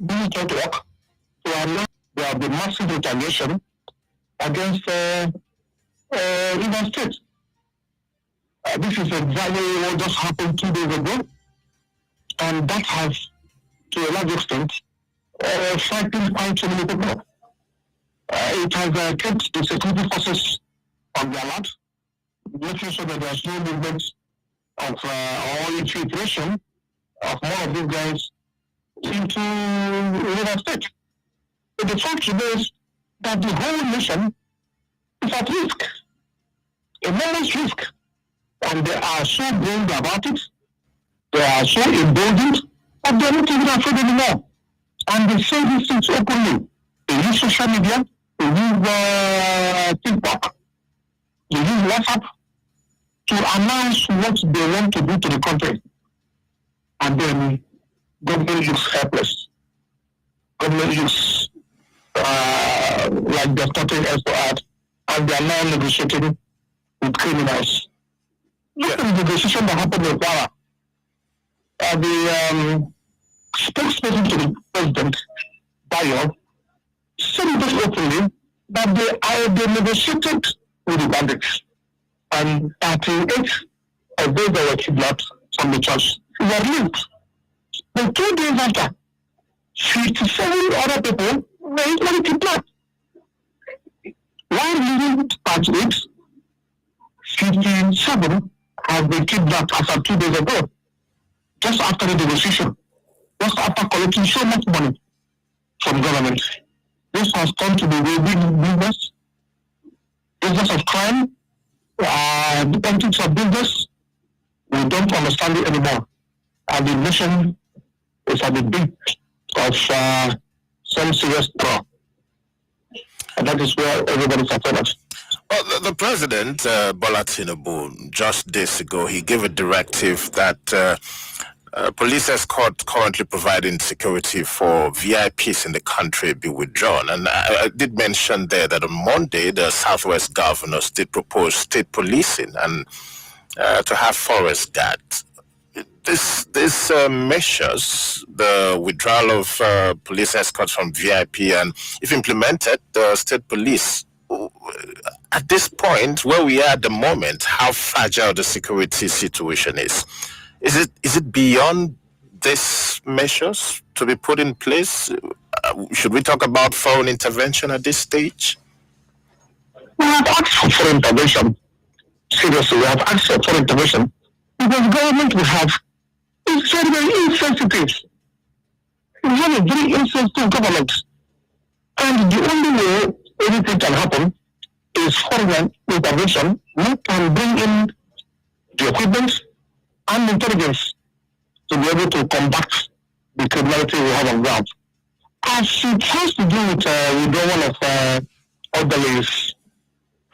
digital work to allow there will be massive retaliation against River State. This is exactly what just happened 2 days ago, and that has, to a large extent, frightened quite so many people. It has kept the security forces on the alert, making sure that there's no movement of or infiltration of more of these guys into River State. But the fact remains that the whole nation is at risk, enormous risk, and they are so bold about it, they are so emboldened, that they're not even afraid anymore. And they say these things openly. They use social media, they use TikTok, they use WhatsApp to announce what they want to do to the country. And then government looks helpless. Government looks like there's nothing else to add, and they are now negotiating with criminals. Look at the decision that happened in Ghana. The spokesperson to the president, Bayo, said this openly that they negotiated with the bandits, and 38 of those that were kidnapped from the church were released. But 2 days after, 57 other people were equally kidnapped. While leaving 38, 57 have been kidnapped as of 2 days ago, just after the negotiation, just after collecting so much money from government. This has come to be a big business of crime, the politics of business. We don't understand it anymore. And the nation is at the brink of some serious trouble. And that is where everybody's affected. Well, the president, Bola Tinubu, just days ago, he gave a directive that police escort currently providing security for VIPs in the country be withdrawn. And I did mention there that on Monday, the Southwest governors did propose state policing and to have forest guards. These measures, the withdrawal of police escorts from VIP, and if implemented, the state police, at this point where we are at the moment, how fragile the security situation is it beyond these measures to be put in place? Should we talk about foreign intervention at this stage? We have asked for foreign intervention. Seriously, we have asked for foreign intervention because government we have is very, very insensitive. We have a very insensitive government. And the only way anything can happen is foreign intervention. We can bring in the equipment and intelligence to be able to combat the criminality we have on ground. As it has to do with withdrawal of orderlies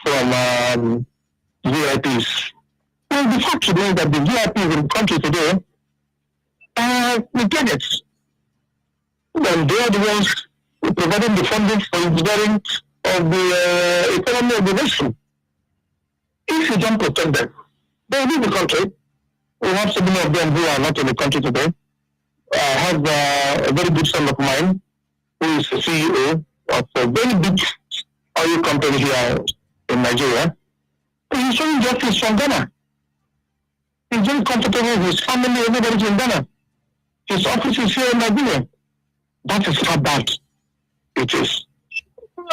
from VIPs. Well, the fact remains that the VIPs in the country today we get it. And they are the ones providing the funding for engineering of the economy of the nation. If you don't protect them, they leave the country. We have so many of them who are not in the country today. I have a very good friend of mine who is the CEO of a very big oil company here in Nigeria. He's showing justice from Ghana. He's very comfortable with his family, everybody's in Ghana. His office is here in Nigeria. That is how bad it is.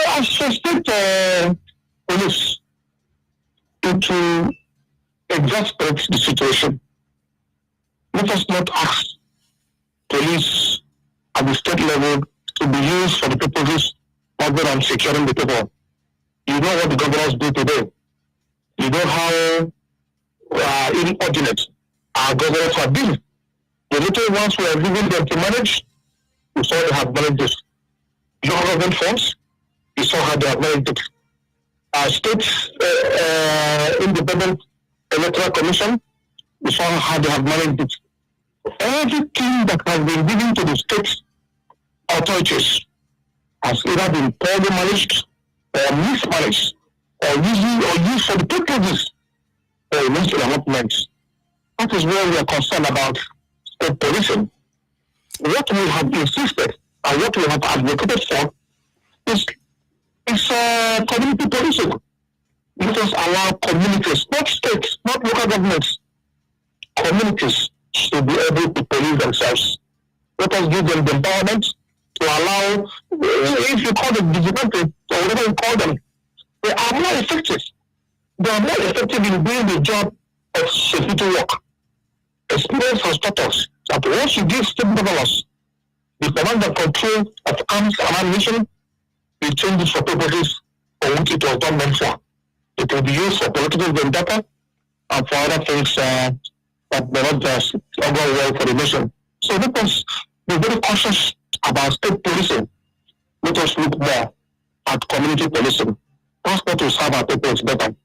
I suspect police to exasperate the situation. Let us not ask police at the state level to be used for the purposes other than securing the people. You know what the governors do today. You know how inordinate our governors have been. The little ones we are giving them to manage, you saw they have managed this. Government funds, you saw how they have managed it. Our state independent electoral commission, you saw how they have managed it. Everything that has been given to the state authorities has either been poorly managed or mismanaged or used for the purposes or which they are not meant. That is where we are concerned about state policing. What we have insisted And what we have advocated for is community policing. Let us allow communities, not states, not local governments, communities should be able to police themselves. Let us give them the empowerment to allow, if you call them vigilante or whatever you call them, they are more effective. They are more effective in doing the job of security work. Experience has taught us that once you give state governors the command and control of arms and ammunition, they change it for purposes for which it was not meant for. It will be used for political vendetta and for other things that may not just go well for the nation. So let us be very cautious about state policing. Let us look more at community policing. That's what will serve our people better.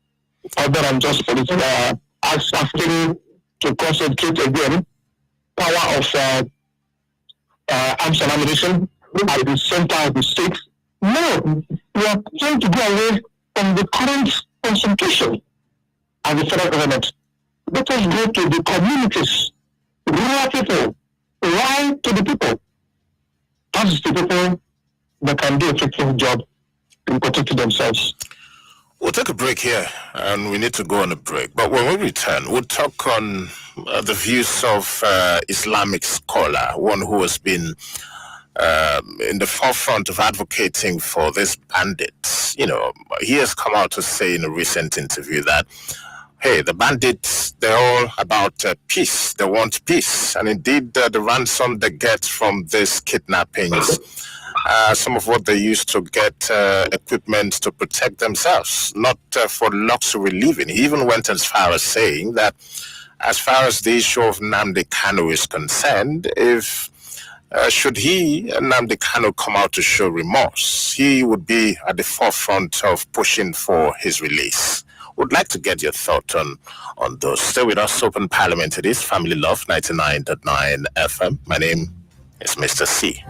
Other than just policing, asking to concentrate again power of arms and ammunition at the center of the state. No, we are trying to go away from the current concentration of the federal government. Let us go to the communities, rural people, right to the people. That is the people that can do a effective job in protecting themselves. We'll take a break here, and we need to go on a break. But when we return, we'll talk on the views of Islamic scholar, one who has been in the forefront of advocating for these bandits. You know, he has come out to say in a recent interview that, hey, the bandits, they're all about peace. They want peace. And indeed, the ransom they get from these kidnappings, some of what they use to get equipment to protect themselves, not for luxury living. He even went as far as saying that as far as the issue of Nnamdi Kanu is concerned, if should he, Nnamdi Kanu, come out to show remorse, he would be at the forefront of pushing for his release. Would like to get your thought on those. Stay with us. Open Parliament. It is Family Love 99.9 FM. My name is Mr. C.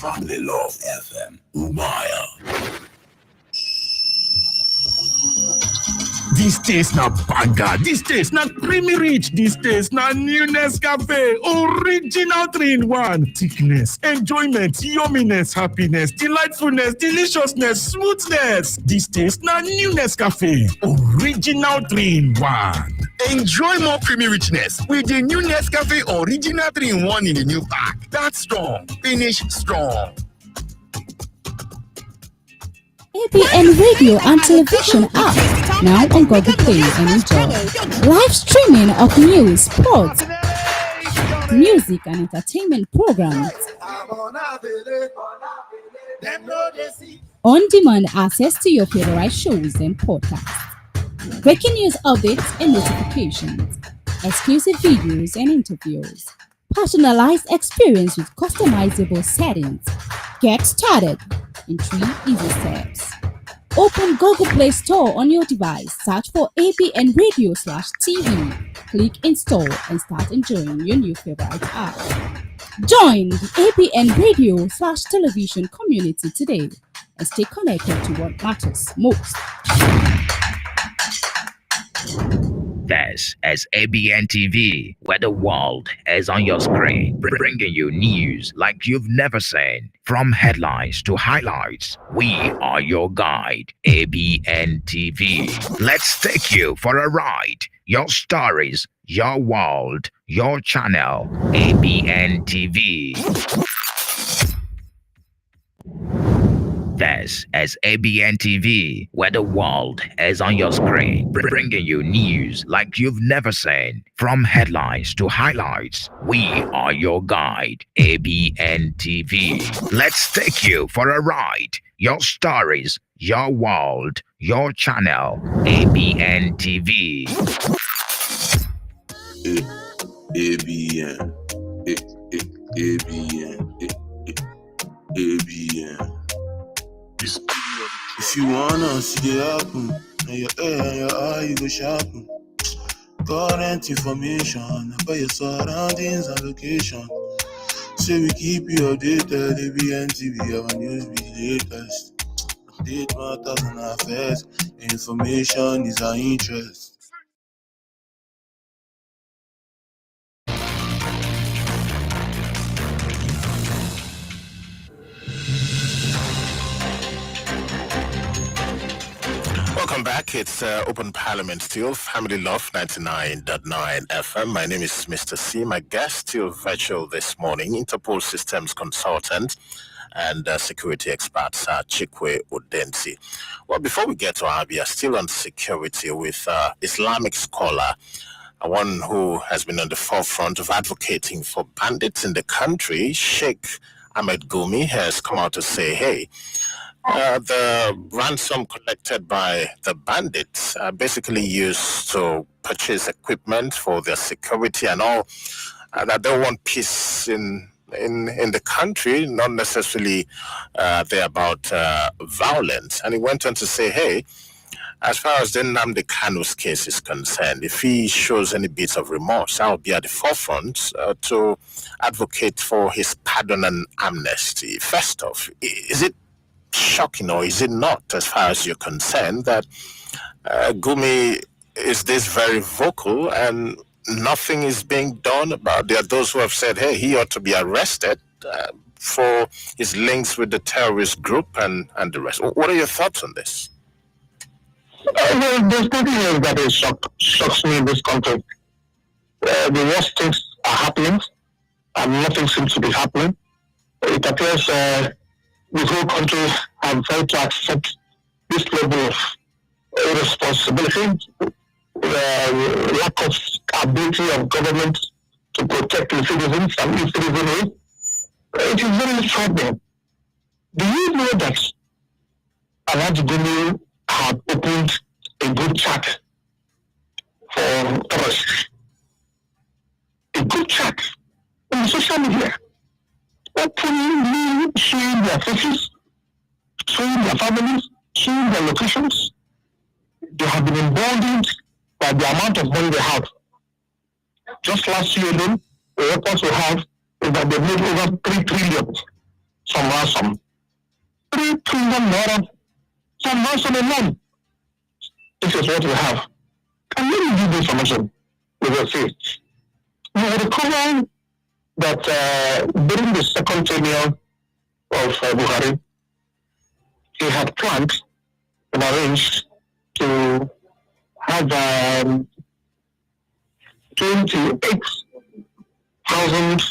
Family Love FM, Umaya. This taste na banger, this taste na creamy rich, this taste na new Nescafe, original 3-in-1. Thickness, enjoyment, yumminess, happiness, delightfulness, deliciousness, smoothness. This taste na new Nescafe, original 3-in-1. Enjoy more creamy richness with the new Nescafe Original 3-in-1 in the new pack. That's strong, finish strong. ABN Radio and Television app, now on Google Play and enjoy. Live streaming of news, sports, music and entertainment programs. On-demand access to your favorite shows and podcasts. Breaking news updates and notifications. Exclusive videos and interviews. Personalized experience with customizable settings. Get started in 3 easy steps. Open Google Play Store on your device. Search for ABN Radio/TV. Click install and start enjoying your new favorite app. Join the ABN Radio/Television community today and stay connected to what matters most. This is ABN TV, where the world is on your screen, bringing you news like you've never seen. From headlines to highlights, we are your guide. ABN TV. Let's take you for a ride. Your stories, your world, your channel. ABN TV. This is ABN TV, where the world is on your screen, bringing you news like you've never seen. From headlines to highlights, we are your guide. ABN TV. Let's take you for a ride. Your stories, your world, your channel. ABN TV. ABN. ABN. If you wanna see it happen, and your ear and your eye, you go sharpen. Current information about your surroundings and location. Say we keep you updated, ABN TV, our news be latest. Update matters and affairs, information is our interest. Welcome back. It's Open Parliament still, Family Love 99.9 FM. My name is Mr. C. My guest still virtual this morning, Interpol Systems Consultant and security expert, Chikwe Udensi. Well, before we get to Abia, still on security with Islamic scholar, one who has been on the forefront of advocating for bandits in the country, Sheikh Ahmed Gumi, has come out to say, hey, the ransom collected by the bandits are basically used to purchase equipment for their security and all. That they want peace in the country, not necessarily they're about violence. And he went on to say, hey, as far as the Nnamdi Kanu's case is concerned, if he shows any bits of remorse, I'll be at the forefront to advocate for his pardon and amnesty. First off, is it shocking or is it not, as far as you're concerned, that Gumi is this very vocal and nothing is being done about it? There are those who have said, hey, he ought to be arrested for his links with the terrorist group and the rest. What are your thoughts on this? Well, there's nothing else that shocks me in this country. The worst things are happening and nothing seems to be happening. It appears the whole country have failed to accept this level of irresponsibility, lack of ability of government to protect the citizens and the citizenry. It is very troubling. Do you know that Alhaji Gumi had opened a good chat for terrorists? A good chat on social media, openly showing their faces, showing their families, showing their locations. They have been emboldened by the amount of money they have. Just last year alone, the reports we have is that they made over 3 trillion from ransom. 3 trillion naira from ransom alone. This is what we have. And let me give you information. We will see. You will recall that during the second tenure of Buhari, he had planned and arranged to have 28,000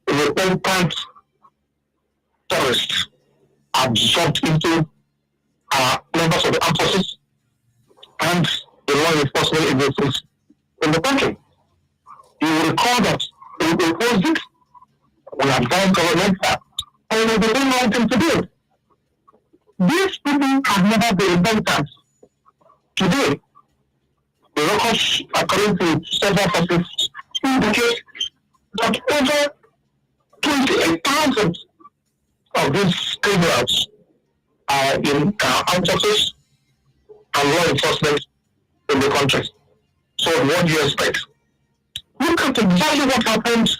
repentant terrorists absorbed into members of the armed forces and the law enforcement agencies in the country. You will recall that we proposed it, we advised government that, and we didn't want them to do it. These people have never been repentant. Today, the records, according to several sources, indicate that over 28,000 of these criminals are in armed forces and law enforcement in the country. So what do you expect? Look at exactly what happened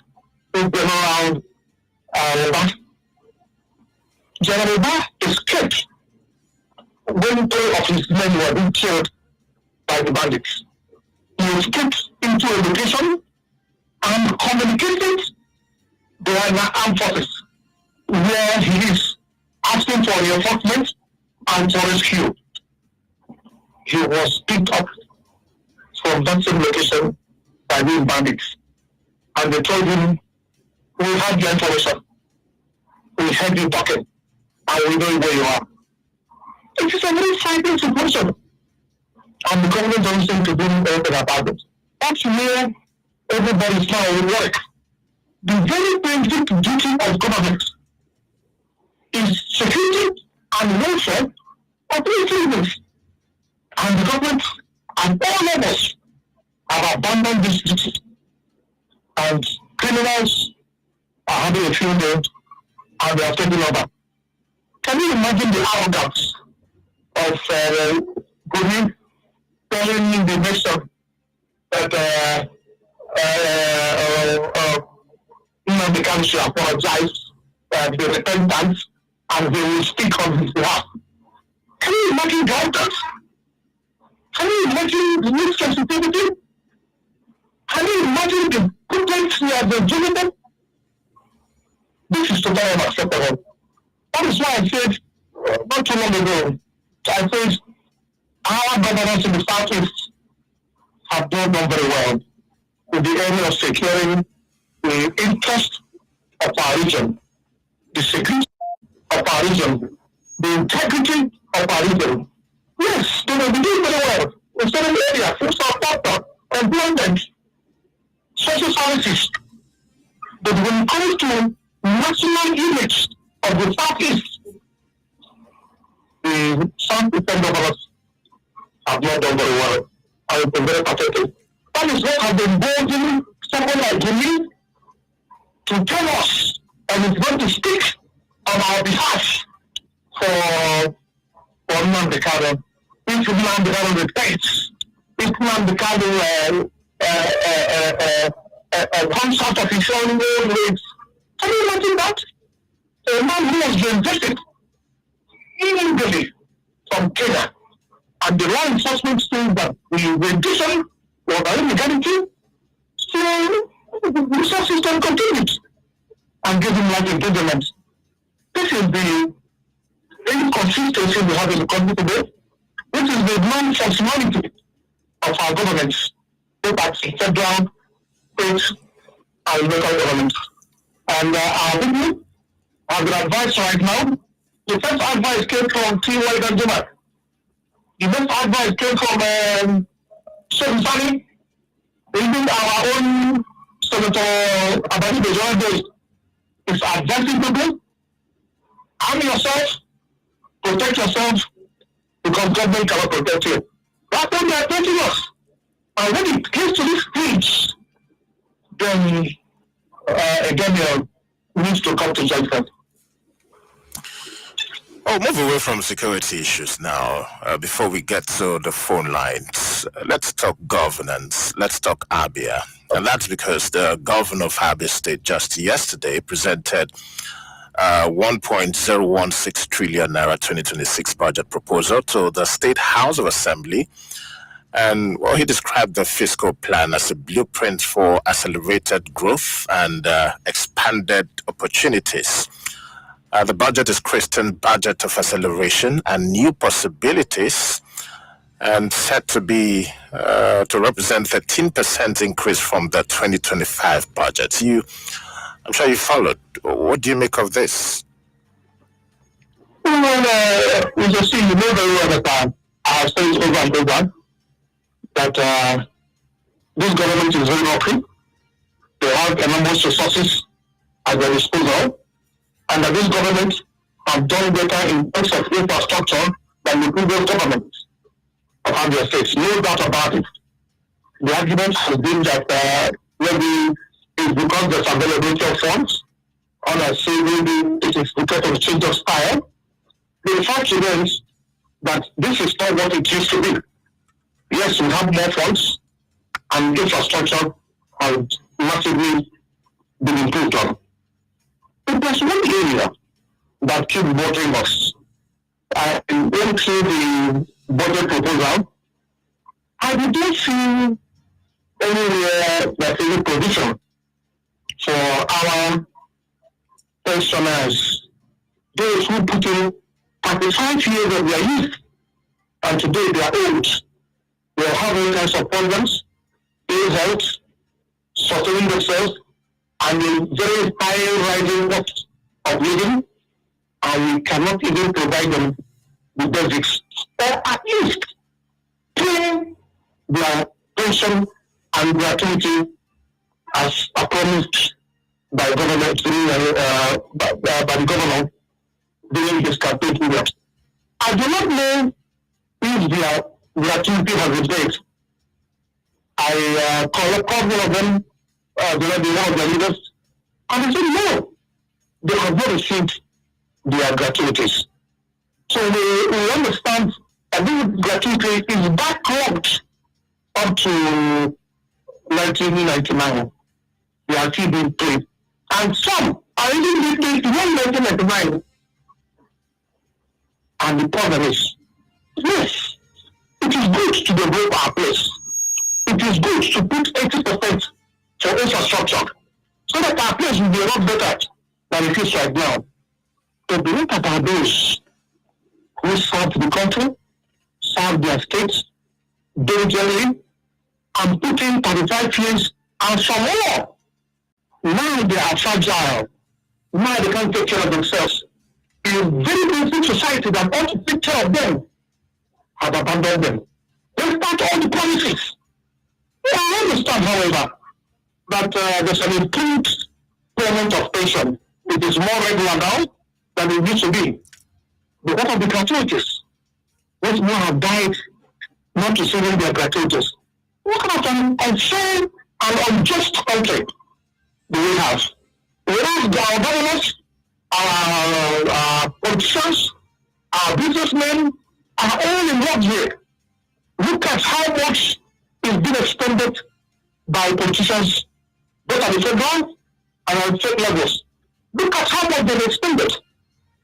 in General Uba. General Uba escaped when 2 of his men were being killed by the bandits. He escaped into a location and communicated the armed forces where he is, asking for reinforcement and for rescue. He was picked up from that same location by these bandits. And they told him, we have your information. We heard you talking. And we know where you are. It is a very frightening situation. And the government doesn't seem to do anything about it. That's where everybody's now will work. The very basic duty of government is security and welfare of the citizens. And the government and all of us have abandoned this duty. And criminals are having a field day and they are taking over. Can you imagine the arrogance of Gumi telling the nation that the country should apologize, the repentance, and they will speak on his behalf? Can you imagine the arrogance? Can you imagine the need sensitivity? Can you imagine the goodness he has been given them? This is totally unacceptable. That is why I said not too long ago, I said our governors in the Southeast have not done very well with the area of securing the interest of our region, the security of our region, the integrity of our region. Yes, they will be doing very well in certain areas, food sector, employment, social services. But when it comes to national image of the Southeast, the Southeastern governors have not done very well. I have been very pathetic. That is what has been bothering someone like me to tell us and is going to speak on our behalf for Nnamdi Kanu. If Nnamdi Kanu repents, if Nnamdi Kanu comes out of his own ways, can you imagine that? A man who has been visited illegally from Kenya, and the law enforcement says that the rendition was illegality, so the resource system continues and give him life imprisonment. This is the inconsistency we have in the country today. This is the non-functionality of our governments, both at federal, state, and local governments. And our people have been advised right now. The first advice came from T.Y. Danjuma. The next advice came from Sani, even our own Senator Abadi Bejoy is advising people, arm yourself, protect yourself, because government cannot protect you. That's what they are teaching us. And when it gets to this stage, then again, needs to come to judgment. Oh, move away from security issues now. Before we get to the phone lines, let's talk governance. Let's talk Abia. And that's because the governor of Abia State just yesterday presented 1.016 trillion naira 2026 budget proposal to the State House of Assembly. And well, he described the fiscal plan as a blueprint for accelerated growth and expanded opportunities. The budget is christened Budget of Acceleration and New Possibilities, and said to be to represent 13% increase from the 2025 budget. I'm sure you followed. What do you make of this? Well, we just see, you know very well that I have said over and over that this government is very lucky. They have enormous resources at their disposal, and that this government have done better in terms of infrastructure than the previous government of Abia State. No doubt about it. The argument has been that maybe it's because there's availability of funds, or I say maybe it is because of change of style. The fact remains that this is not what it used to be. Yes, we have more funds, and infrastructure has massively been improved on. But there's one area that keeps bothering us. I went through the budget proposal, I don't see anywhere that is a provision for our pensioners, those who put in 35 years of their youth, and today they are old. They have all kinds of problems, ill health, sustaining themselves, and a very high rising cost of living, and we cannot even provide them the basics, or at least pay their pension and gratuity as promised by government by the governor during this campaign period. I do not know if their gratuity has been paid. I called one of them, one of the leaders, and they said no, they have not received their gratuities. So we understand that this gratuity is backlogged up to 1999. They are still being paid. And some are even being paid beyond 1999. And the problem is, yes, it is good to develop our place. It is good to put 80% for infrastructure so that our place will be a lot better than it is right now. But look at our bills. who served the country, served their states diligently, and put in 35 years and some more. Now they are fragile. Now they can't take care of themselves. In a very basic society that ought to take care of them have abandoned them. Despite all the promises. I understand, however, that there's an improved payment of pension. It is more regular now than it used to be. But what of the gratuities? Those who have died not receiving their gratuities. What kind of an unfair and unjust country do we have? Whereas our governors, our politicians, our businessmen are all in luxury. Look at how much is being expended by politicians, both at the federal and on state levels. Look at how much they've expended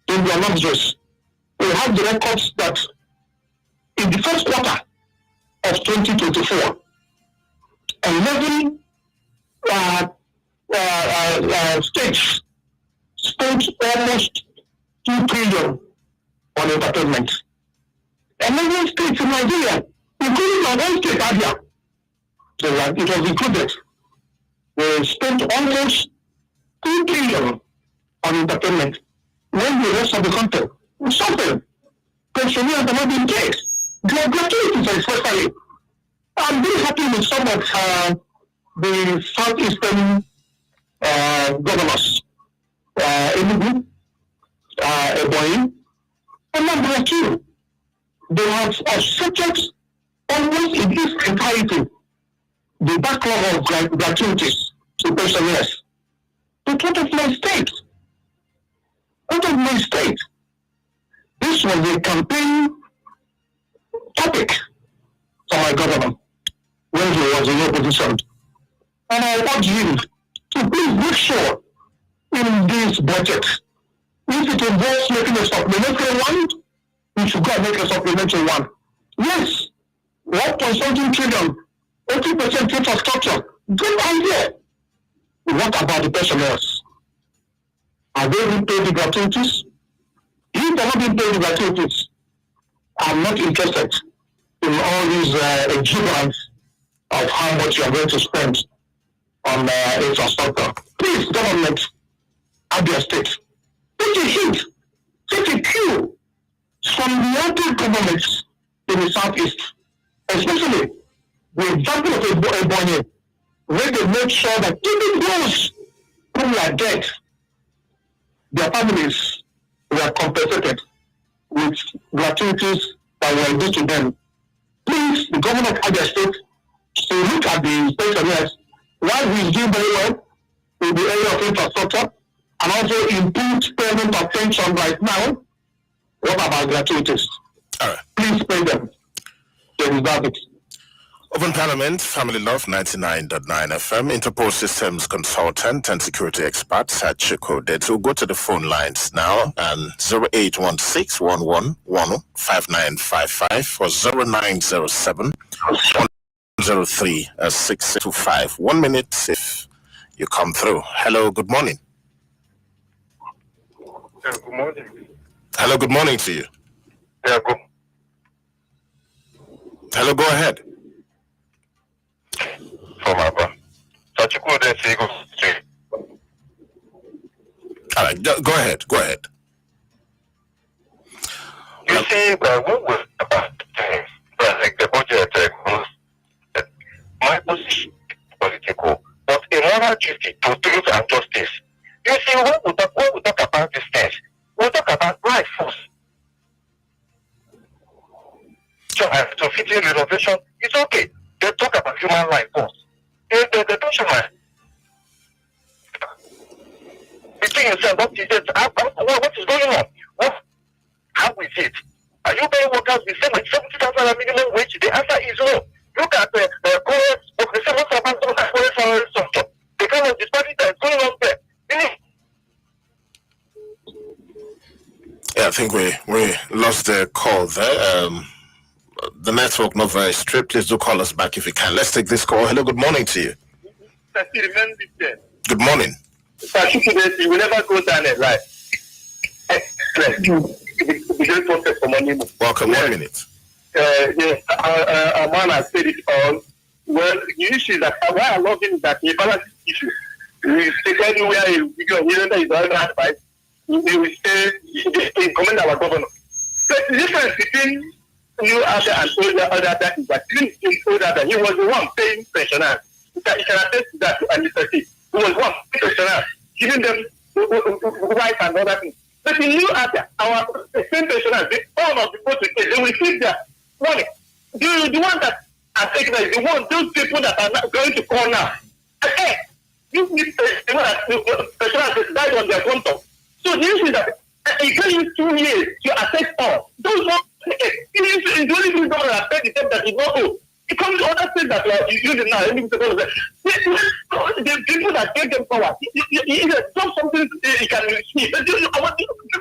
in their luxuries. We have the records that in the first quarter of 2024, 11 states spent almost 2 trillion on entertainment. 11 states in Nigeria, including our own state, Abia. So it was included. They spent almost 2 trillion on entertainment. When the rest of the country was suffering, pensioners are not being paid. They are gratuities, especially. I'm very happy with some of the southeastern governors, Enugu, Ebonyi, and number two. They have accepted almost in its entirety the backlog of gratuities to pensioners. But what of my state? What of my state? This was a campaign topic for my governor when he was in opposition. And I urge you to please make sure in this budget, if it involves making a supplementary one, we should go and make a supplementary one. Yes, 1.something trillion, 80% infrastructure, good idea. What about the pensioners? Are they being paid the gratuities? If they're not being paid the gratuities, I'm not interested in all these exuberance of how much you are going to spend on infrastructure. Please, government, Abia State, take a hint, take a cue from the other governments in the southeast, especially the example of Ebonyi, where they make sure that even those who are dead, their families were compensated with gratuities that were due to them. Please, the government of Abia State, to look at the pensioners while he is doing very well in the area of infrastructure and also improved payment of pension right now. What about gratuities? All right. Please pay them. They deserve it. Open Parliament, Family Love 99.9 FM, Interpol Systems Consultant and Security Experts at Chikwe Udensi. We'll go to the phone lines now and 0816 1110 5955 or 0907 103 625. 1 minute if you come through. Hello, good morning. Yeah, good morning. Hello, good morning to you. Yeah, good. Hello, go ahead. From Abba. So Chikwe Udensi go straight. All right, go ahead. Go ahead. You see, when we about like the budget, my position is political, but a moral duty to truth and justice. You see, when we talk about these things, we talk about life first. So fitting renovation, it's okay. They talk about human life first. The pensioner. Between yourself, what is going on? How is it? Are you paying workers the same like 70,000 minimum wage? The answer is no. Look at the current of the civil servants of the current salary structure. The kind of disparity that is going on there. Yeah, I think we lost the call there. The network not very straight. Please do call us back if you can. Let's take this call. Hello, good morning to you. Good morning. You will never go down in life. the process for money. Welcome, 1 minute. Yes, a man has said it all. Well, the issue is that why I love him is that he balances issue. We take anywhere you hear that is all advice. They will say they commend our governor. But the difference between new other and older other is that even in older than he was the one paying pensioners. You can attest to that to administrative. He was one paying pensioners, giving them rights and other things. But in new other, our same pensioners, they all of the people to take, they will keep their money. The one that are taking is the one, those people that are not going to call now. Okay. You need the one that pensioners died on their front of. So the issue is that it can use 2 years to assess all. Those ones, it's the only thing that affect the step that is not old. It comes to other things that are using now. The people that take them forward, it's not something you can see. But people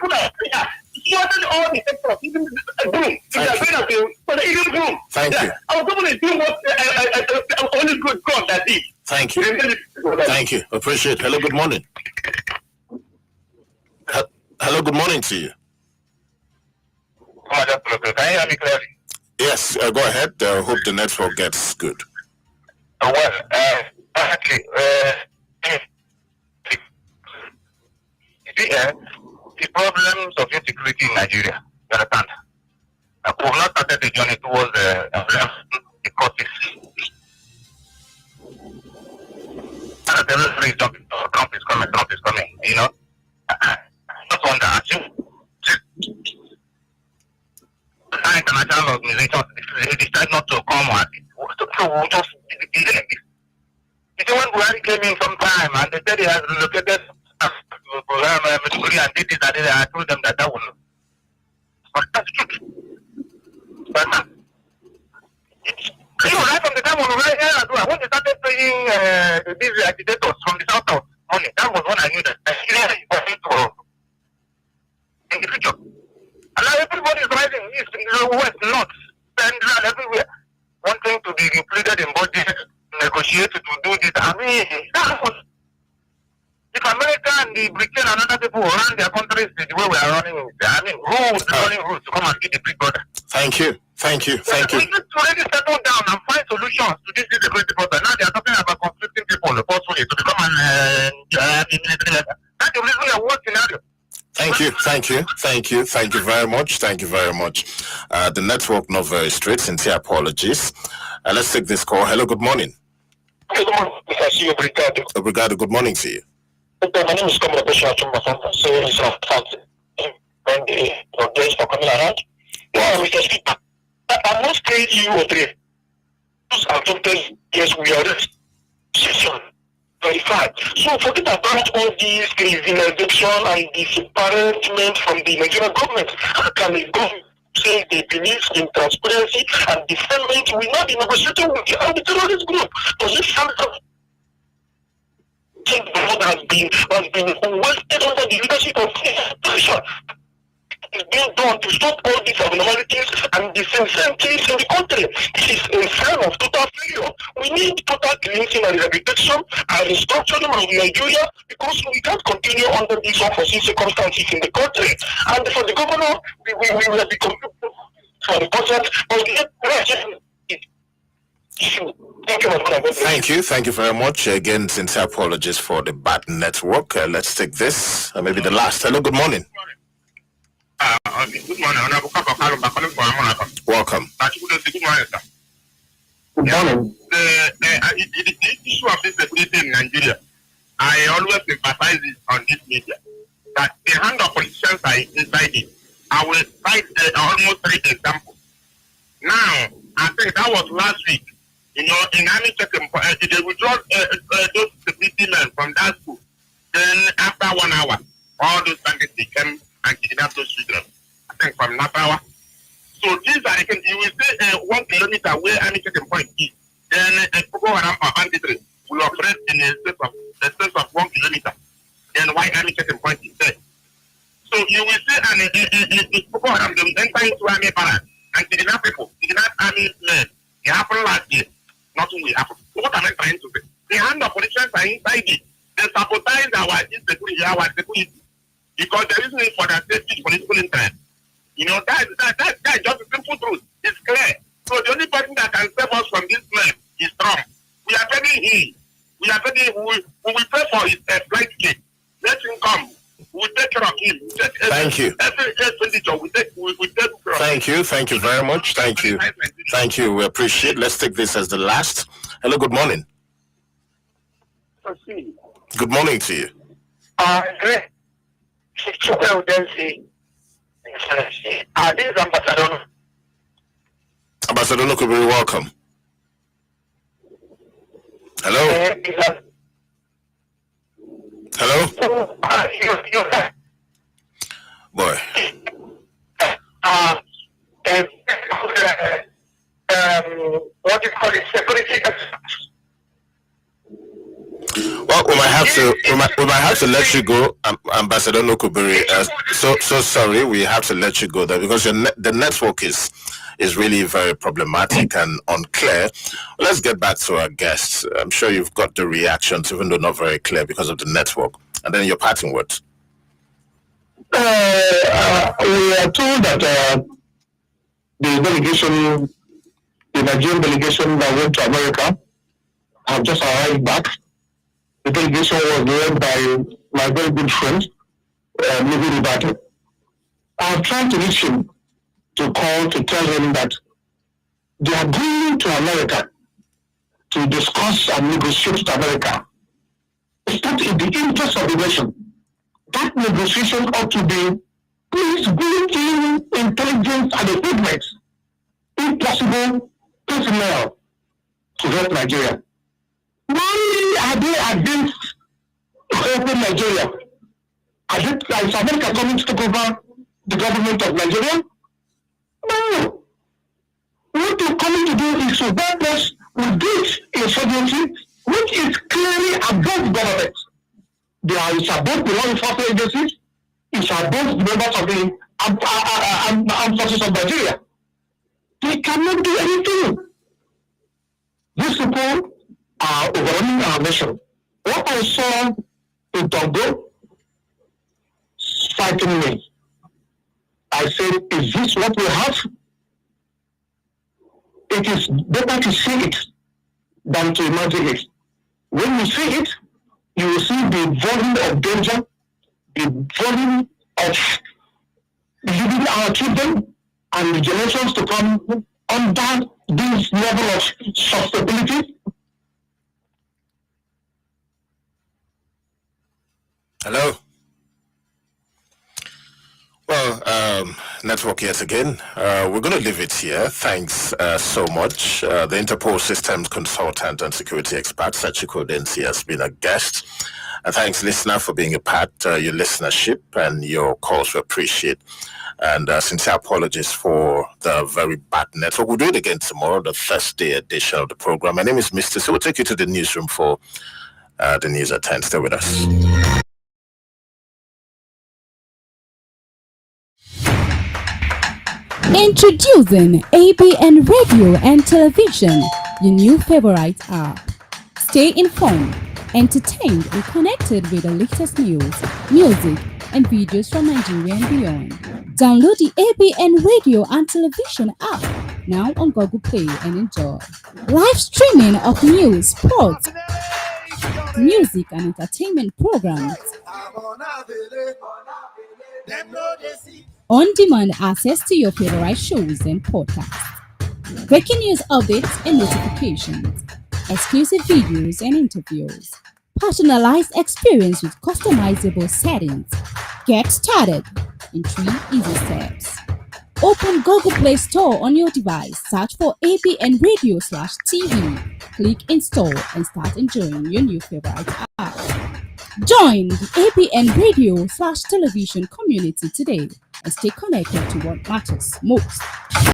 that all the sectors, even groom. Thank you. Our government is doing what only good God that did. Thank you. Thank you. Appreciate it. Hello, good morning. Hello, good morning to you. Can you hear me clearly? Yes, go ahead. Hope the network gets good. Actually, the problems of insecurity in Nigeria, you understand? We have not started the journey towards the causes. Everybody is jumping. Trump is coming, you know? Not wonder, international organizations decide not to come at it. So we'll just delay this. You see, when Buhari came in sometime and they said he has relocated to program and did it, I told them that will not. But that's true. But right from the time when we were here, when they started paying these agitators from the south of money, that was when I knew that Nigeria is going to in the future. And now everybody is rising east, west, north, central, everywhere, wanting to be included in budget, negotiate to do this. I mean, that was, if America and the Britain and other people run their countries the way we are running, I mean, who is running rules to come and get the big brother? Thank you. Thank you. Thank you. We need to already settle down and find solutions to this security problem. Now they are talking about conflicting people forcefully to become an military leader. That's the reason we are working scenario. Thank you, thank you, thank you, thank you very much, thank you very much. The network not very straight, sincere apologies. Let's take this call. Hello, good morning. Good morning, Mr. Obrigado. Obrigado, good morning to you. My name is Comrade Bashir Chumba, so it's a fact. And thanks for coming around. Well, Mr. Speaker, I must tell you or three. Yes, we are in session 25. So forget about all these criminalization and disparagement from the Nigerian government. How can the government say they believe in transparency and defendment will not be negotiating with the terrorist group? Does it sound the world has been wasted under the leadership of the is being done to stop all these abnormalities and disincentives in the country. This is a sign of total failure. We need total cleansing and rehabilitation and restructuring of Nigeria because we can't continue under these unforeseen circumstances in the country. And for the governor, we will be completely for the budget, but the issue. Thank you very much. Again, sincere apologies for the bad network. Let's take this, maybe the last. Hello, good morning. Good morning. Welcome. Good morning, sir. Good morning. The issue of insecurity in Nigeria, I always emphasize it on this media, that the hand of politicians are inside it. I will cite almost 3 examples. Now, I think that was last week. You know, in Army checking, they withdraw those security men from that school. Then after 1 hour, all those bandits they came and kidnap those children. I think from Napawa. So these are you will say 1 kilometer where Army checking point is. Then Boko Haram or banditry will operate in a space of 1 kilometer. Then why Army checking point is there? So you will see and Boko Haram they will enter into Army barracks and kidnap people, kidnap Army men. It happened last year. Nothing will happen. So what am I trying to say? The hand of politicians are inside it. They sabotage our insecurity, our security. Because there is need for that safety political interest. You know, that is just a simple truth. It's clear. So the only person that can save us from this mess is Trump. We are begging him. We are begging him. We will pray for his flight ticket. Let him come. We will take care of him. Thank you. Every expenditure we take care of. Thank you. Thank you very much. Thank you. Thank you. We appreciate. Let's take this as the last. Hello. Good morning. Good morning to you. Great. Chikwe Udensi. This is Ambassador. Ambassador Nokubiri, welcome. Hello. Hello. Boy. What do you call it? Security. Well, we might have to let you go, Ambassador Nokubiri. So sorry, we have to let you go there because the network is really very problematic and unclear. Let's get back to our guests. I'm sure you've got the reactions, even though not very clear because of the network. And then your parting words. We are told that the Nigerian delegation that went to America have just arrived back. The delegation was led by my very good friend, Miguel Ribate. I have tried to reach him to call to tell him that they are going to America to discuss and negotiate with America. It's not in the interest of the nation. That negotiation ought to be, please bring in intelligence and equipment, if possible, personnel to help Nigeria. Why are they against helping Nigeria? Is America coming to take over the government of Nigeria? No. What they're coming to do is to help us with this insurgency, which is clearly above government. It's above the law enforcement agencies, it's above the members of the armed forces of Nigeria. They cannot do anything. These people are overrunning our nation. What I saw in Togo frightened me. I said, is this what we have? It is better to see it than to imagine it. When you see it, you will see the volume of danger, the volume of leaving our children and the generations to come under this level of sustainability. Hello. Well, network yet again. We're going to leave it here. Thanks so much. The Interpol Systems Consultant and Security Expert, Chikwe Udensi, has been a guest. Thanks, listener, for being a part. Your listenership and your calls we appreciate. And sincere apologies for the very bad network. We'll do it again tomorrow, the Thursday edition of the program. My name is Mr. So we'll take you to the newsroom for the news at 10. Stay with us. Introducing ABN Radio and Television, your new favorite app. Stay informed, entertained, and connected with the latest news, music, and videos from Nigeria and beyond. Download the ABN Radio and Television app now on Google Play and enjoy. Live streaming of news, sports, music, and entertainment programs. On-demand access to your favorite shows and podcasts. Breaking news updates and notifications. Exclusive videos and interviews. Personalized experience with customizable settings. Get started in 3 easy steps. Open Google Play Store on your device. Search for ABN Radio/TV. Click install and start enjoying your new favorite app. Join the ABN Radio/Television community today and stay connected to what matters most.